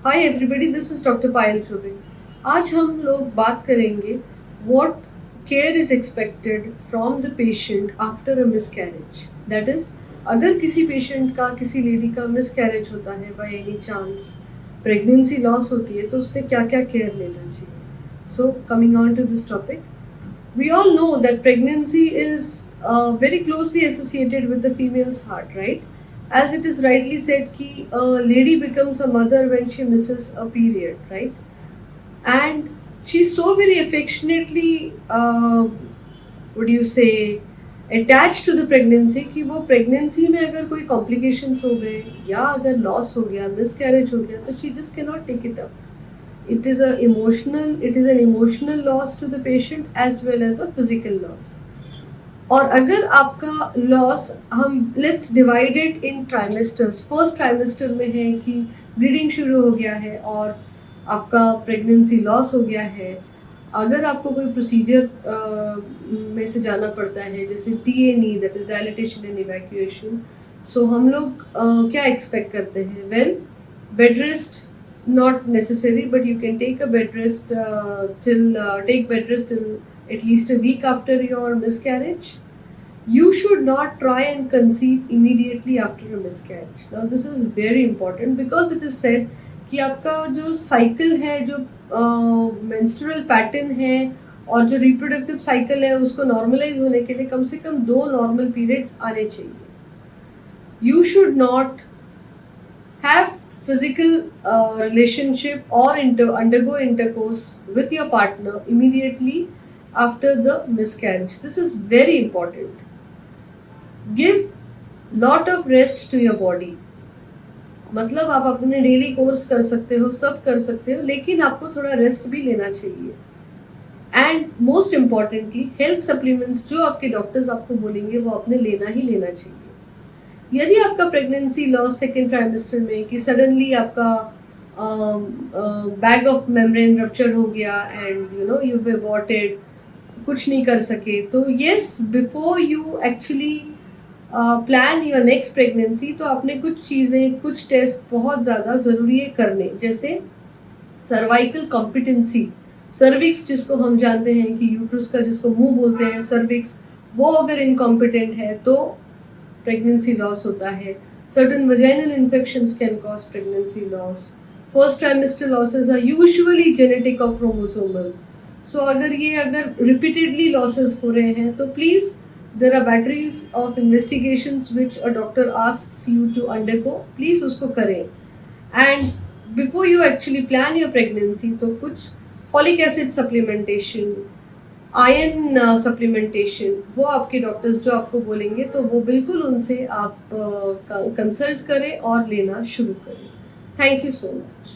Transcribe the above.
Hi everybody, this is doctor Payal Chaubey. आज हम लोग बात करेंगे what care is expected from the patient after a miscarriage. That is, अगर किसी पेशेंट का, किसी लेडी का मिसकैरेज होता है, by any chance pregnancy loss होती है, तो उसने क्या क्या केयर लेना चाहिए। So coming on to this topic, we all know that pregnancy is very closely associated with the female's heart, right? As it is rightly said ki a lady becomes a mother when she misses a period, right? And she's so very affectionately what do you say, attached to the pregnancy कि वो pregnancy में अगर कोई complications हो गए या अगर loss हो गया, miscarriage हो गया, तो she just cannot take it up. It is an emotional loss to the patient as well as a physical loss. और अगर आपका लॉस, हम let's divide it in trimesters. First trimester में है कि ब्लीडिंग शुरू हो गया है और आपका प्रेगनेंसी लॉस हो गया है। अगर आपको कोई प्रोसीजर में से जाना पड़ता है, जैसे TNE, that is dilatation and evacuation, so हम लोग क्या एक्सपेक्ट करते हैं? Well, bed rest not necessary, but you can take a bed rest till at least a week after your miscarriage. You should not try and conceive immediately after a miscarriage. Now this is very important because it is said कि आपका जो cycle है, जो menstrual pattern है और जो reproductive cycle है, उसको normalize होने के लिए कम से कम 2 normal periods आने चाहिए. You should not have physical relationship or undergo intercourse with your partner immediately after the miscarriage. This is very important. Give lot of rest to your body. मतलब आप अपने डेली कोर्स कर सकते हो, सब कर सकते हो, लेकिन आपको थोड़ा रेस्ट भी लेना चाहिए. And most importantly, health supplements जो आपके डॉक्टर्स आपको बोलेंगे वो आपने लेना ही लेना चाहिए. यदि आपका प्रेगनेंसी लॉस सेकेंड ट्राइमेस्टर में कि सडनली आपका बैग ऑफ मेम्ब्रेन रप्चर हो गया एंड यू अबॉर्टेड, कुछ नहीं कर सके, तो yes, before you actually plan your next pregnancy, तो आपने कुछ चीज़ें, कुछ टेस्ट बहुत ज़्यादा ज़रूरी है करने. जैसे सर्वाइकल कॉम्पिटेंसी, सर्विक्स जिसको हम जानते हैं कि यूट्रस का जिसको मुंह बोलते हैं, सर्विक्स, वो अगर इनकॉम्पिटेंट है तो pregnancy loss होता है. Certain vaginal infections can cause pregnancy loss. First trimester losses are usually genetic or chromosomal. So अगर repeatedly losses हो रहे हैं, तो please, there are batteries of investigations which a doctor asks you to undergo. Please उसको करें. And before you actually plan your pregnancy, तो कुछ folic acid supplementation, iron supplementation, वो आपके डॉक्टर्स जो आपको बोलेंगे, तो वो बिल्कुल उनसे आप कंसल्ट करें और लेना शुरू करें. Thank you so much.